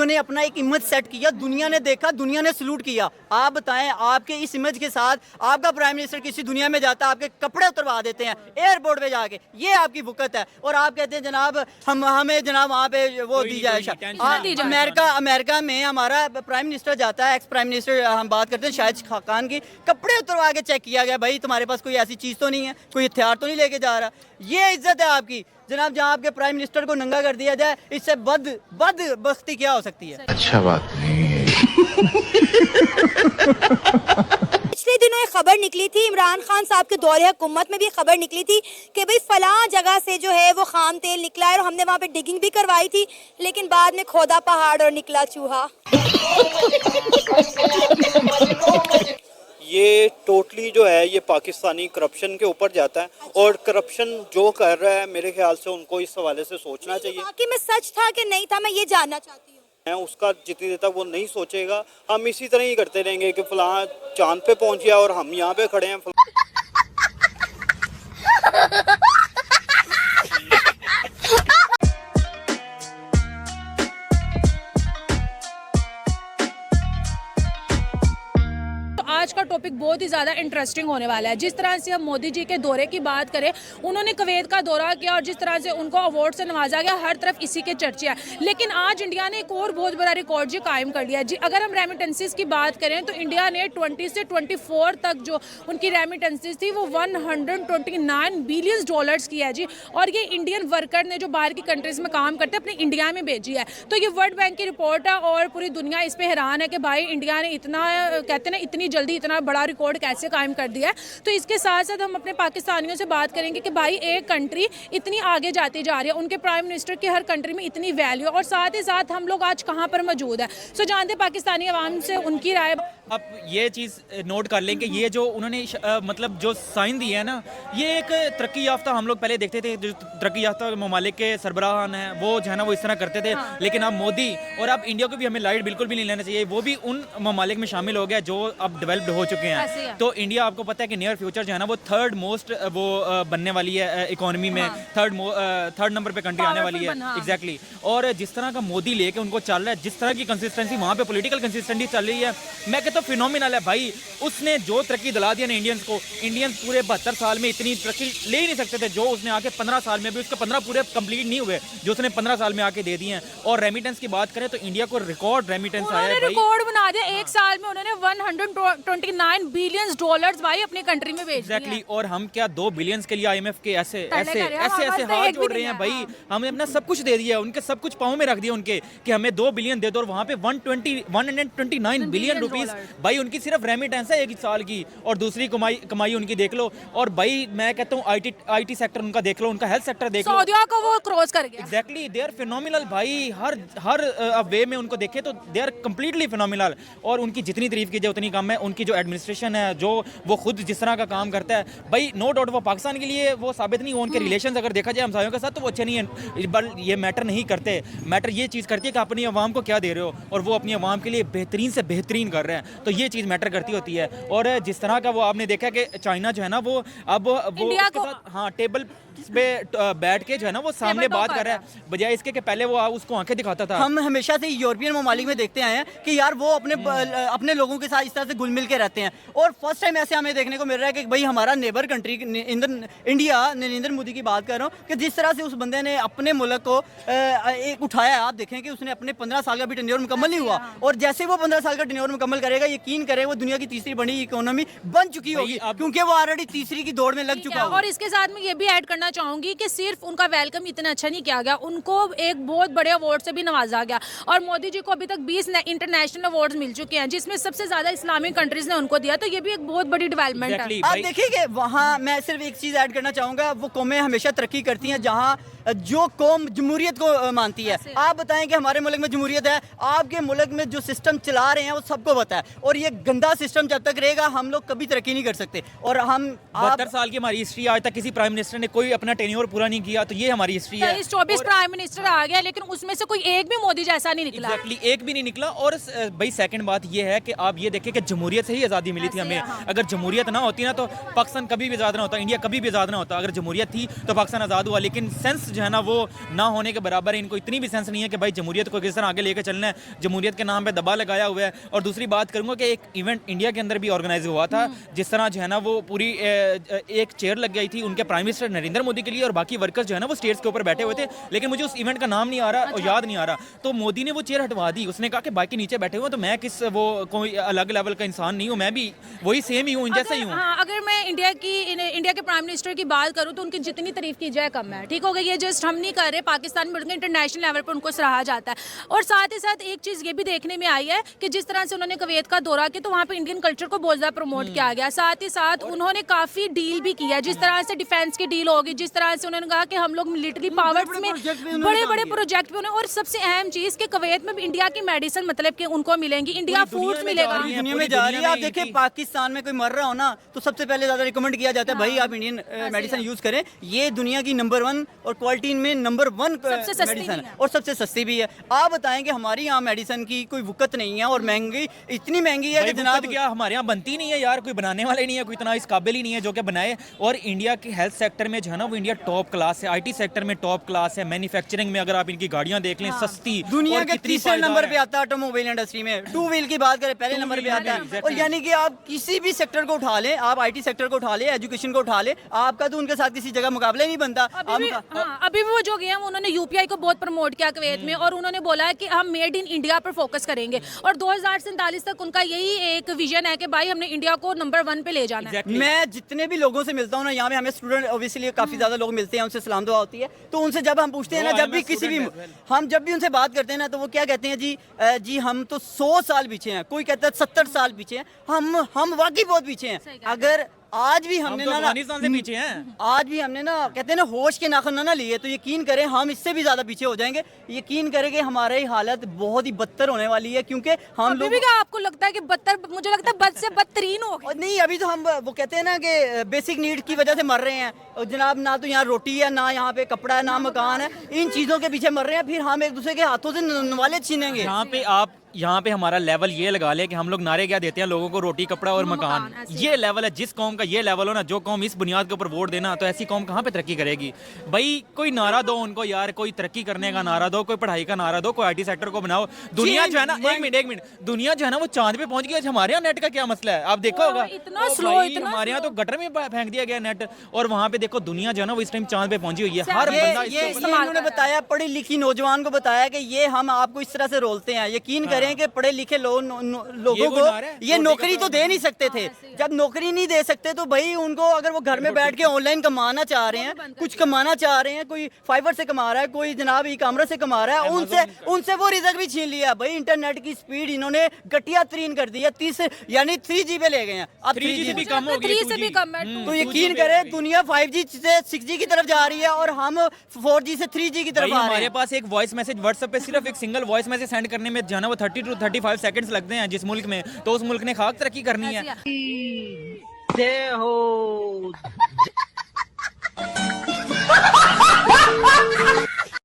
उन्होंने अपना एक इमेज सेट किया, दुनिया ने देखा, दुनिया ने सलूट किया। आप बताएं, आपके इस इमेज के साथ आपका प्राइम मिनिस्टर किसी दुनिया में जाता है, आपके कपड़े उतरवा देते हैं एयरपोर्ट पे जाके, ये आपकी वुकत है। और आप कहते हैं जनाब हमें जनाब वहाँ पे वो दी जाए। अमेरिका में हमारा प्राइम मिनिस्टर जाता है, एक्स प्राइम मिनिस्टर, हम बात करते हैं शाहिद खान की, कपड़े उतरवा के चेक किया गया, भाई तुम्हारे पास कोई ऐसी चीज़ तो नहीं है, कोई हथियार तो नहीं लेके जा रहा। ये इज्जत है आपकी जनाब, जहाँ आपके प्राइम मिनिस्टर को नंगा कर दिया जाए, इससे बदबख्ती क्या हो सकती है? अच्छा बात नहीं है। पिछले दिनों एक खबर निकली थी, इमरान खान साहब के दौरे हुकूमत में भी खबर निकली थी कि भाई फलां जगह से जो है वो खाम तेल निकला है, और हमने वहाँ पे डिगिंग भी करवाई थी, लेकिन बाद में खोदा पहाड़ और निकला चूहा। ये टोटली जो है ये पाकिस्तानी करप्शन के ऊपर जाता है, और करप्शन जो कर रहा है मेरे ख्याल से उनको इस हवाले से सोचना चाहिए। बाकी में सच था कि नहीं था, मैं ये जानना चाहती हूँ। उसका जितनी देर तक वो नहीं सोचेगा, हम इसी तरह ही करते रहेंगे कि फलां चांद पे पहुंच गया और हम यहाँ पे खड़े हैं। आज का टॉपिक बहुत ही ज़्यादा इंटरेस्टिंग होने वाला है। जिस तरह से हम मोदी जी के दौरे की बात करें, उन्होंने कुवैत का दौरा किया और जिस तरह से उनको अवार्ड से नवाजा गया, हर तरफ इसी के चर्चे हैं। लेकिन आज इंडिया ने एक और बहुत बड़ा रिकॉर्ड जी कायम कर लिया जी। अगर हम रेमिटेंसेस की बात करें तो इंडिया ने 20 से 24 तक जो उनकी रेमिटेंसेस थी वो 129 बिलियन डॉलर्स की है जी। और ये इंडियन वर्कर ने जो बाहर की कंट्रीज में काम करते हैं अपने इंडिया में भेजी है। तो ये वर्ल्ड बैंक की रिपोर्ट है और पूरी दुनिया इस पर हैरान है कि भाई इंडिया ने इतना, कहते हैं ना, इतनी जल्दी इतना बड़ा रिकॉर्ड कैसे कायम कर दिया है। तो इसके साथ साथ हम अपने पाकिस्तानियों से बात करेंगे कि भाई एक कंट्री इतनी आगे जाती जा रही है, उनके प्राइम मिनिस्टर की हर कंट्री में इतनी वैल्यू, और साथ ही साथ हम लोग आज कहाँ पर मौजूद है। सो जानते पाकिस्तानी अवाम से उनकी राय। अब ये चीज़ नोट कर लें कि ये जो उन्होंने मतलब जो साइन दिया है ना, ये एक तरक्की याफ्ता, हम लोग पहले देखते थे जो तरक्की याफ्ता ममालिक के सरबराहान हैं वो जो है ना वो इस तरह करते थे। हाँ। लेकिन अब मोदी और अब इंडिया को भी हमें लाइट बिल्कुल भी नहीं लेना चाहिए, वो भी उन ममालिक में शामिल हो गया जो अब डेवलप्ड हो चुके हैं। तो इंडिया आपको पता है कि नियर फ्यूचर जो है ना वो थर्ड मोस्ट वो बनने वाली है इकोनॉमी में। हाँ। थर्ड नंबर पे कंट्री आने वाली है। हाँ। एग्जैक्टली। और जिस तरह का मोदी लेके उनको चल रहा है, जिस तरह की कंसिस्टेंसी वहाँ पे पॉलिटिकल कंसिस्टेंसी चल रही है, मैं कहता हूँ फिनोमिनल है भाई। उसने जो तरक्की दिला दिया ना इंडियंस को, इंडियंस पूरे 72 साल में इतनी तरक्की ले ही नहीं सकते थे जो उसने आके 15 साल में भी, उसके 15 पूरे कंप्लीट नहीं हुए जो उसने 15 साल में आके दे दिए हैं। और रेमिटेंस की बात करें तो इंडिया को रिकॉर्ड रेमिटेंस आया है, रिकॉर्ड बना दिया। एक साल में उन्होंने 129 बिलियन डॉलर्स भाई अपनी कंट्री में भेज दिए। एग्जैक्टली। और हम क्या 2 बिलियन के लिए IMF के ऐसे हाथ जोड़ रहे हैं भाई। हमने अपना सब कुछ दे दिया, उनके सब कुछ पाँव में रख दिया उनके कि हमें 2 बिलियन दे दो, और वहाँ पे 129 बिलियन रुपीस भाई उनकी सिर्फ रेमिटेंस है एक साल की। और दूसरी कमाई उनकी देख लो। और भाई मैं कहता हूँ IT सेक्टर उनका देख लो, उनका हेल्थ सेक्टर देख लो, सऊदिया को वो क्रॉस कर गया। एग्जैक्टली। दे आर फिनोमिनल भाई। हर वे में उनको देखे तो दे आर कंप्लीटली फिनोमिनल। और उनकी जितनी तारीफ की जाए उतनी कम है। उनकी जो एडमिनिस्ट्रेशन है, जो वो खुद जिस तरह का काम करता है भाई, नो डाउट वो पाकिस्तान के लिए वो साबित नहीं हो। उनके रिलेशन अगर देखा जाए हमसायों के साथ तो वो अच्छे नहीं है, बल ये मैटर नहीं करते। मैटर ये चीज़ करती है कि अपनी आवाम को क्या दे रहे हो, और वो अपनी आवाम के लिए बेहतरीन से बेहतरीन कर रहे हैं। तो ये चीज़ मैटर करती होती है। और जिस तरह का वो आपने देखा कि चाइना जो है ना वो अब वो उसके साथ हाँ टेबल पे बैठ के जो है ना वो सामने बात कर रहा है, बजाय इसके कि पहले वो उसको आंखें दिखाता था। हम हमेशा से यूरोपियन ममालिक में देखते आए हैं कि यार वो अपने लोगों के साथ इस तरह से घुल मिल के रहते हैं। और फर्स्ट टाइम ऐसे हमें देखने को मिल रहा है कि भाई हमारा neighbour country India, Narendra Modi की बात कर रहा हूँ, कि जिस तरह से उस बंदे ने अपने मुल्क को एक उठाया। आप देखें कि उसने अपने 15 साल का भी टेन्योर मुकम्मल नहीं हुआ, और जैसे वो 15 साल का टेन्योर मुकम्मल करेगा, यकीन करें वो दुनिया की तीसरी बड़ी इकोनॉमी बन चुकी होगी, क्योंकि वो ऑलरेडी तीसरी की दौड़ में लग चुका है। और इसके साथ में ये भी ऐड करना चाहूंगी कि सिर्फ उनका वेलकम इतना अच्छा नहीं किया गया, उनको एक बहुत बड़े अवार्ड से भी नवाजा गया। और मोदी जी को अभी तक 20 इंटरनेशनल अवार्ड्स मिल चुके हैं, जिसमें सबसे ज्यादा इस्लामिक कंट्रीज ने उनको दिया। तो ये भी एक बहुत बड़ी डेवलपमेंट है। आप देखिए कि वहाँ मैं सिर्फ एक चीज ऐड करना चाहूंगा, वो कौमें हमेशा तरक्की करती हैं जहाँ जो कौम जमहूरियत को मानती है। आप बताएं कि हमारे मुल्क में जमहूरियत है, आपके मुल्क में जो सिस्टम चला रहे हैं वो सबको पता है। और ये गंदा सिस्टम जब तक रहेगा हम लोग कभी तरक्की नहीं कर सकते। और हम 72 साल की हमारी हिस्ट्री, आज तक किसी प्राइम मिनिस्टर ने कोई अपना टेन्योर पूरा नहीं किया, तो ये हमारी हिस्ट्री है। 24 प्राइम मिनिस्टर आ गया, लेकिन उसमें से कोई एक भी मोदी जैसा नहीं निकला। एग्जैक्टली, एक भी नहीं निकला। और भाई सेकंड बात ये है कि आप ये देखें कि जमहूरियत से ही आज़ादी मिली थी हमें, अगर जमहूरियत ना होती ना तो पाकिस्तान कभी भी आज़ाद ना होता, इंडिया कभी भी आज़ाद ना होता। अगर जमहूरियत थी तो पाकिस्तान आज़ाद हुआ, लेकिन सेंस जो है ना वो ना होने के बराबर है। इनको इतनी भी सेंस नहीं है कि भाई जमहूरियत को किस तरह आगे लेकर चलना है, जमहूरियत के नाम पे दबा लगाया हुआ है। और दूसरी बात करूँगा कि एक इवेंट इंडिया के अंदर भी ऑर्गेनाइज हुआ था, जिस तरह जो है ना वो पूरी एक चेयर लग गई थी उनके प्राइम मिनिस्टर नरेंद्र मोदी के लिए, और बाकी वर्कर्स जो है ना वो स्टेज के ऊपर बैठे हुए थे, लेकिन मुझे उस इवेंट का नाम नहीं आ रहा और याद नहीं आ रहा। तो मोदी ने वो चेयर हटवा दी, उसने कहा कि बाकी नीचे बैठे हुए तो मैं किस वो कोई अलग लेवल का इंसान नहीं हूँ, मैं भी वही सेम ही हूँ, जैसा ही हूँ। हाँ, अगर मैं इंडिया के प्राइम मिनिस्टर की बात करूँ तो उनकी जितनी तारीफ की जाए कम है, ठीक हो गई। ये जस्ट हम नहीं कर रहे, पाकिस्तान में इंटरनेशनल लेवल पर उनको सराहा जाता है। और साथ ही साथ एक चीज़ ये भी देखने में आई है कि जिस तरह से उन्होंने कुवैत का दौरा किया तो वहाँ पे इंडियन कल्चर को बहुत ज़्यादा प्रमोट किया गया। साथ ही साथ उन्होंने काफ़ी डील भी किया, जिस तरह से डिफेंस की डील होगी, जिस तरह से उन्होंने कहा कि हम लोग मिलिट्री पावर्स में बड़े बड़े प्रोजेक्ट भी, और सबसे अहम चीज़ कि कुवैत में इंडिया की मेडिसिन मतलब कि उनको मिलेंगी, इंडिया फूड्स मिलेगा। दुनिया में जा रही है। आप देखिए पाकिस्तान में कोई मर रहा हो ना तो सबसे पहले ज्यादा रिकमेंड किया जाता है भाई आप इंडियन मेडिसिन यूज करें, ये दुनिया की नंबर 1 और क्वालिटी में नंबर 1 मेडिसिन और सबसे सस्ती भी है। आप बताएं कि हमारी यहाँ मेडिसिन की कोई वुकत नहीं है और महंगी इतनी महंगी है कि जनाब क्या हमारे यहाँ बनती नहीं है यार, कोई बनाने वाले नहीं है, कोई इतना इस काबिल ही नहीं है जो कि बनाए। और इंडिया के हेल्थ सेक्टर में जो है ना वो इंडिया टॉप क्लास है, आईटी सेक्टर में टॉप क्लास है, मैन्युफैक्चरिंग में अगर आप इनकी गाड़ियां देख लें सस्ती, दुनिया के तीसरे नंबर पे आता है ऑटोमोबाइल इंडस्ट्री में। 2 व्हील की बात करें पहले नंबर पे आता है। और यानी कि आप किसी भी सेक्टर को उठा लें, आप आईटी सेक्टर को उठा लें, एजुकेशन को उठा लें, आपका तो उनके साथ किसी जगह मुकाबला ही नहीं बनता। अभी भी वो जो गए हैं उन्होंने यूपीआई को बहुत प्रमोट किया कुवैत में, और उन्होंने बोला है कि हम मेड इन इंडिया पर फोकस करेंगे, और 2047 तक उनका यही एक विजन है कि भाई हमने इंडिया को नंबर 1 पे ले जाना है। मैं जितने भी लोगों से मिलता हूँ ना, यहाँ पे हमें स्टूडेंट ऑब्वियसली काफी ज्यादा लोग मिलते हैं, उनसे सलाम दुआ होती है, तो उनसे जब हम पूछते हैं ना, जब भी किसी भी हम जब भी उनसे बात करते हैं ना तो वो क्या कहते हैं, जी हम तो 100 साल पीछे हैं, कोई कहता है 70 साल पीछे हैं, हम वाकई बहुत पीछे हैं। अगर आज भी हमने तो ना अफगानिस्तान से पीछे हैं, आज भी हमने ना कहते हैं ना होश के नाखून ना लिए तो यकीन करें हम इससे भी ज्यादा पीछे हो जाएंगे। यकीन करें कि हमारी हालत बहुत ही बदतर होने वाली है, क्योंकि हम लोग भी क्या आपको लगता है कि बदतर, मुझे लगता है बद से बदतरीन हो गए। नहीं, अभी तो हम वो कहते हैं ना कि बेसिक नीड की वजह से मर रहे हैं, और जनाब ना तो यहाँ रोटी है, ना यहाँ पे कपड़ा है, ना मकान है, इन चीज़ों के पीछे मर रहे हैं, फिर हम एक दूसरे के हाथों से नवाले छीनेंगे। यहाँ पे हमारा लेवल ये लगा ले कि हम लोग नारे क्या देते हैं लोगों को, रोटी कपड़ा और मकान, ये लेवल है। जिस कौम का ये लेवल हो ना, जो कौम इस बुनियाद के ऊपर वोट देना, तो ऐसी कौम कहाँ पे तरक्की करेगी भाई। कोई नारा दो उनको यार, कोई तरक्की करने का नारा दो, कोई पढ़ाई का नारा दो, कोई आईटी सेक्टर को बनाओ। दुनिया जो है ना, एक मिनट, दुनिया जो है ना वो चांद पे पहुंच गई। हमारे यहाँ नेट का क्या मसला है आप देखो होगा, इतना स्लो, हमारे यहाँ तो गटर में फेंक दिया गया नेट, और वहाँ पे देखो दुनिया जो है ना वो इस टाइम चांद पे पहुंची हुई है। हर बंदा ये इन्होंने बताया, पढ़ी लिखी नौजवान को बताया कि ये हम आपको इस तरह से रोलते हैं। यकीन करें कि पढ़े लिखे लोगों को ये नौकरी तो दे नहीं सकते थे। जब नौकरी नहीं दे सकते तो भाई उनको, अगर वो घर में बैठ के ऑनलाइन कमाना चाह रहे हैं, कुछ कमाना चाह रहे हैं, कोई फाइबर से कमा रहा है, कोई जनाब ई कॉमर्स से कमा रहा है, उनसे वो रिजल्ट भी छीन लिया। भाई इंटरनेट की स्पीड इन्होंने घटिया तरीन कर दी है, 30 यानी 3G पे ले गए हैं, अब 3G भी कम हो गई, 3 से भी कम है। तो यकीन करें दुनिया 5G से 6G की तरफ जा रही है और हम 4G से 3G की तरफ आ रहे हैं। हमारे पास एक वॉइस मैसेज व्हाट्सएप पे सिर्फ एक सिंगल वॉइस मैसेज सेंड करने में जाना वो 30 to 35 सेकंड्स लगते हैं जिस मुल्क में, तो उस मुल्क ने खाक तरक्की करनी है।